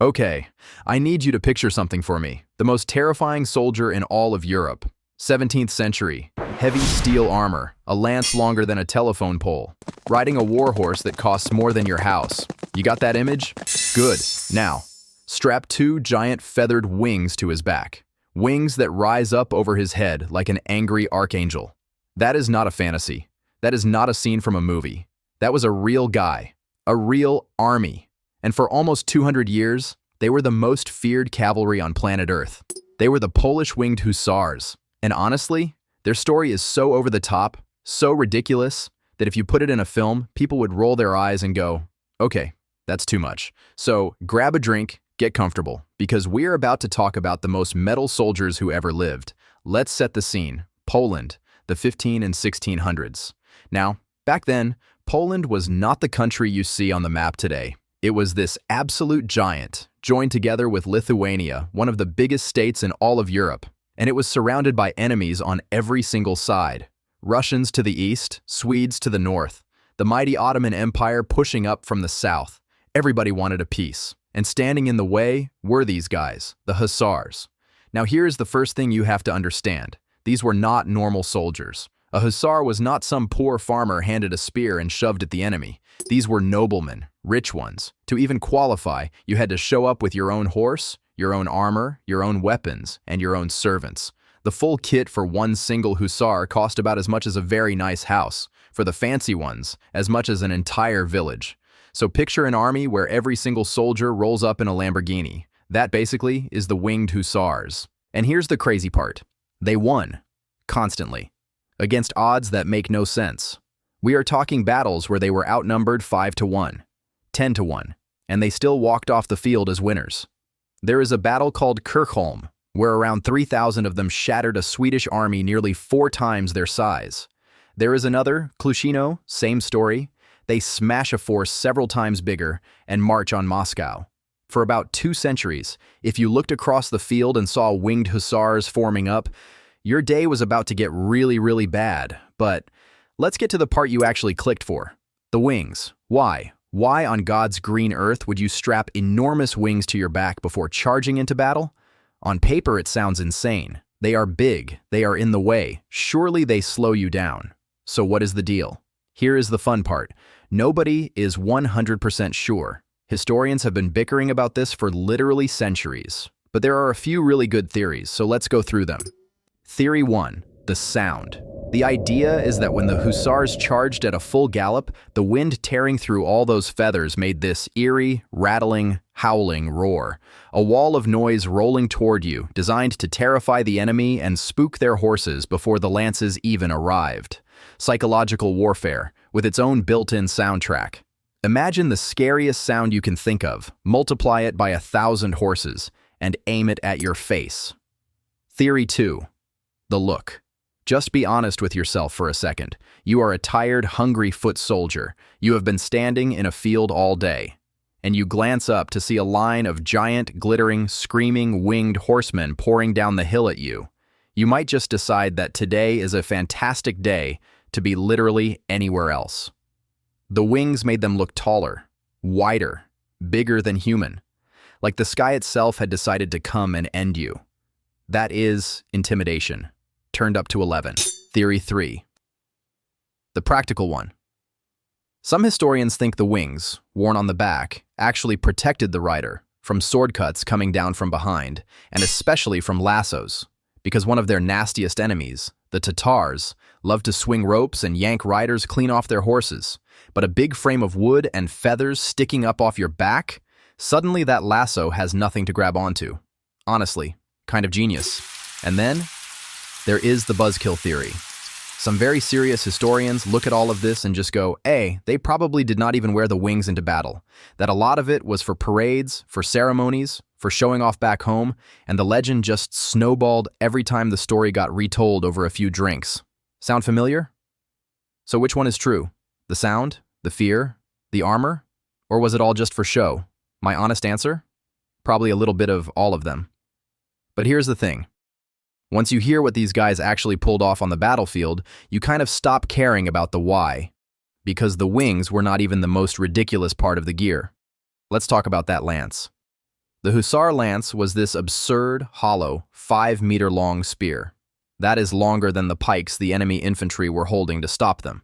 Okay, I need you to picture something for me. The most terrifying soldier in all of Europe. 17th century. Heavy steel armor, a lance longer than a telephone pole. Riding a war horse that costs more than your house. You got that image? Good. Now, strap two giant feathered wings to his back. Wings that rise up over his head like an angry archangel. That is not a fantasy. That is not a scene from a movie. That was a real guy. A real army. And for almost 200 years, they were the most feared cavalry on planet Earth. They were the Polish Winged Hussars. And honestly, their story is so over the top, so ridiculous, that if you put it in a film, people would roll their eyes and go, okay, that's too much. So grab a drink, get comfortable, because we're about to talk about the most metal soldiers who ever lived. Let's set the scene. Poland, the 15 and 1600s. Now, back then, Poland was not the country you see on the map today. It was this absolute giant, joined together with Lithuania, one of the biggest states in all of Europe. And it was surrounded by enemies on every single side. Russians to the east, Swedes to the north, the mighty Ottoman Empire pushing up from the south. Everybody wanted a peace. And standing in the way were these guys, the Hussars. Now here's the first thing you have to understand. These were not normal soldiers. A Hussar was not some poor farmer handed a spear and shoved at the enemy. These were noblemen, rich ones. To even qualify, you had to show up with your own horse, your own armor, your own weapons, and your own servants. The full kit for one single Hussar cost about as much as a very nice house. For the fancy ones, as much as an entire village. So picture an army where every single soldier rolls up in a Lamborghini. That basically is the Winged Hussars. And here's the crazy part. They won. Constantly. Against odds that make no sense. We are talking battles where they were outnumbered 5-1, 10-1, and they still walked off the field as winners. There is a battle called Kirchholm, where around 3,000 of them shattered a Swedish army nearly 4 times their size. There is another, Klushino, same story. They smash a force several times bigger and march on Moscow. For about 2 centuries, if you looked across the field and saw Winged Hussars forming up, your day was about to get really, really bad. But let's get to the part you actually clicked for. The wings. Why? Why on God's green earth would you strap enormous wings to your back before charging into battle? On paper, it sounds insane. They are big. They are in the way. Surely they slow you down. So what is the deal? Here is the fun part. Nobody is 100% sure. Historians have been bickering about this for literally centuries. But there are a few really good theories, so let's go through them. Theory 1. The sound. The idea is that when the Hussars charged at a full gallop, the wind tearing through all those feathers made this eerie, rattling, howling roar. A wall of noise rolling toward you, designed to terrify the enemy and spook their horses before the lances even arrived. Psychological warfare, with its own built-in soundtrack. Imagine the scariest sound you can think of, multiply it by 1,000 horses, and aim it at your face. Theory 2. The look. Just be honest with yourself for a second. You are a tired, hungry foot soldier. You have been standing in a field all day. And you glance up to see a line of giant, glittering, screaming, winged horsemen pouring down the hill at you. You might just decide that today is a fantastic day to be literally anywhere else. The wings made them look taller, wider, bigger than human. Like the sky itself had decided to come and end you. That is intimidation. Turned up to 11. Theory 3. The practical one. Some historians think the wings, worn on the back, actually protected the rider from sword cuts coming down from behind, and especially from lassos, because one of their nastiest enemies, the Tatars, loved to swing ropes and yank riders clean off their horses. But a big frame of wood and feathers sticking up off your back, suddenly that lasso has nothing to grab onto. Honestly, kind of genius. And then there is the buzzkill theory. Some very serious historians look at all of this and just go, they probably did not even wear the wings into battle. That a lot of it was for parades, for ceremonies, for showing off back home, and the legend just snowballed every time the story got retold over a few drinks. Sound familiar? So which one is true? The sound? The fear? The armor? Or was it all just for show? My honest answer? Probably a little bit of all of them. But here's the thing. Once you hear what these guys actually pulled off on the battlefield, you kind of stop caring about the why, because the wings were not even the most ridiculous part of the gear. Let's talk about that lance. The hussar lance was this absurd, hollow, 5-meter-long spear. That is longer than the pikes the enemy infantry were holding to stop them.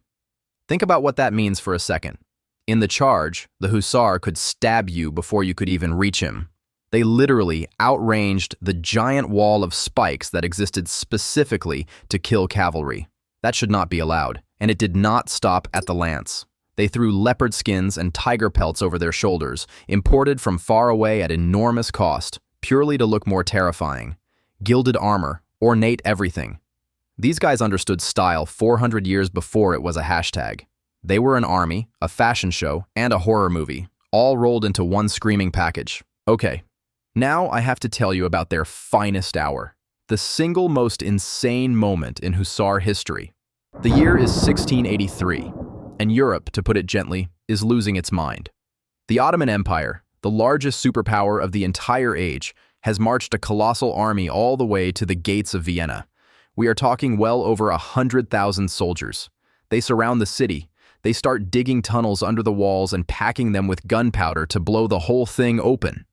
Think about what that means for a second. In the charge, the hussar could stab you before you could even reach him. They literally outranged the giant wall of spikes that existed specifically to kill cavalry. That should not be allowed, and it did not stop at the lance. They threw leopard skins and tiger pelts over their shoulders, imported from far away at enormous cost, purely to look more terrifying. Gilded armor, ornate everything. These guys understood style 400 years before it was a hashtag. They were an army, a fashion show, and a horror movie, all rolled into one screaming package. Okay, now I have to tell you about their finest hour, the single most insane moment in hussar history. The year is 1683, and Europe, to put it gently, is losing its mind. The Ottoman Empire, the largest superpower of the entire age, has marched a colossal army all the way to the gates of Vienna. We are talking well over 100,000 soldiers. They surround the city. They start digging tunnels under the walls and packing them with gunpowder to blow the whole thing open.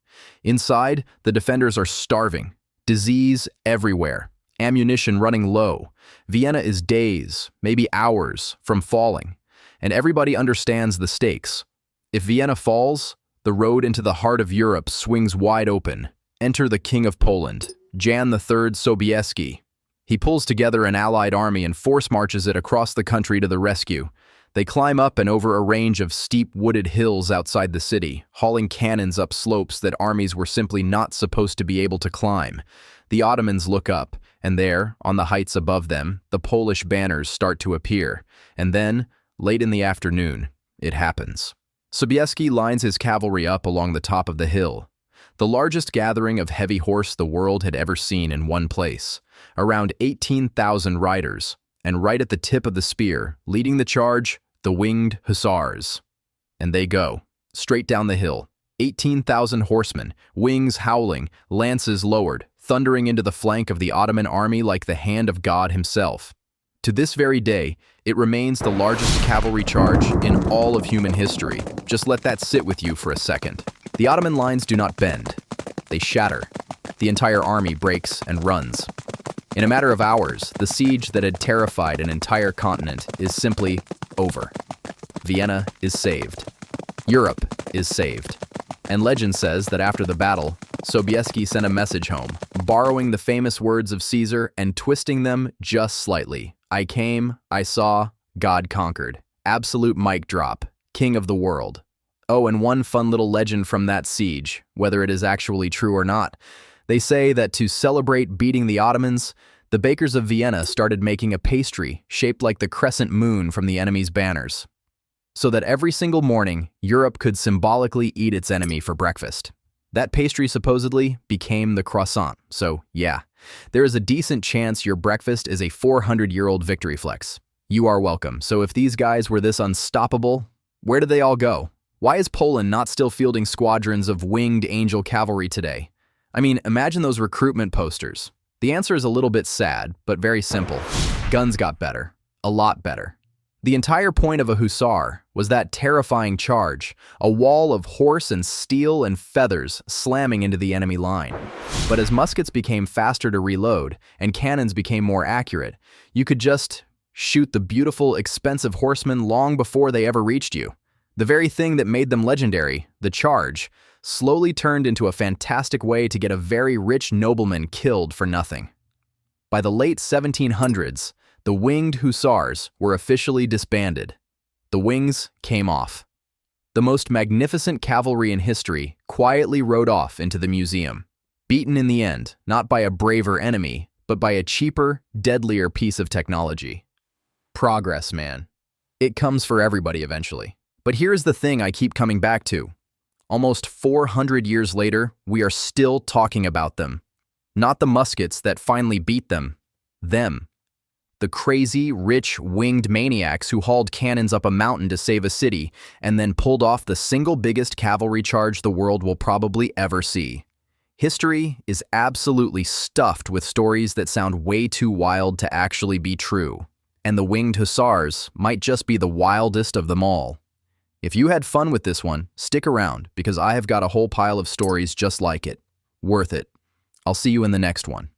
Inside, the defenders are starving. Disease everywhere. Ammunition running low. Vienna is days, maybe hours, from falling. And everybody understands the stakes. If Vienna falls, the road into the heart of Europe swings wide open. Enter the King of Poland, Jan III Sobieski. He pulls together an allied army and force marches it across the country to the rescue. They climb up and over a range of steep wooded hills outside the city, hauling cannons up slopes that armies were simply not supposed to be able to climb. The Ottomans look up, and there, on the heights above them, the Polish banners start to appear. And then, late in the afternoon, it happens. Sobieski lines his cavalry up along the top of the hill. The largest gathering of heavy horse the world had ever seen in one place. Around 18,000 riders. And right at the tip of the spear, leading the charge, the Winged Hussars. And they go, straight down the hill. 18,000 horsemen, wings howling, lances lowered, thundering into the flank of the Ottoman army like the hand of God himself. To this very day, it remains the largest cavalry charge in all of human history. Just let that sit with you for a second. The Ottoman lines do not bend. They shatter. The entire army breaks and runs. In a matter of hours, the siege that had terrified an entire continent is simply over. Vienna is saved. Europe is saved. And legend says that after the battle, Sobieski sent a message home, borrowing the famous words of Caesar and twisting them just slightly. I came, I saw, God conquered. Absolute mic drop. King of the world. Oh, and one fun little legend from that siege, whether it is actually true or not. They say that to celebrate beating the Ottomans, the bakers of Vienna started making a pastry shaped like the crescent moon from the enemy's banners, so that every single morning, Europe could symbolically eat its enemy for breakfast. That pastry supposedly became the croissant, so yeah, there is a decent chance your breakfast is a 400-year-old victory flex. You are welcome. So if these guys were this unstoppable, where did they all go? Why is Poland not still fielding squadrons of winged angel cavalry today? I mean, imagine those recruitment posters. The answer is a little bit sad, but very simple. Guns got better. A lot better. The entire point of a hussar was that terrifying charge, a wall of horse and steel and feathers slamming into the enemy line. But as muskets became faster to reload and cannons became more accurate, you could just shoot the beautiful, expensive horsemen long before they ever reached you. The very thing that made them legendary, the charge, slowly turned into a fantastic way to get a very rich nobleman killed for nothing. By the late 1700s, the Winged Hussars were officially disbanded. The wings came off. The most magnificent cavalry in history quietly rode off into the museum, beaten in the end, not by a braver enemy, but by a cheaper, deadlier piece of technology. Progress, man. It comes for everybody eventually. But here's the thing I keep coming back to. Almost 400 years later, we are still talking about them. Not the muskets that finally beat them. Them. The crazy, rich, winged maniacs who hauled cannons up a mountain to save a city and then pulled off the single biggest cavalry charge the world will probably ever see. History is absolutely stuffed with stories that sound way too wild to actually be true. And the Winged Hussars might just be the wildest of them all. If you had fun with this one, stick around because I have got a whole pile of stories just like it. Worth it. I'll see you in the next one.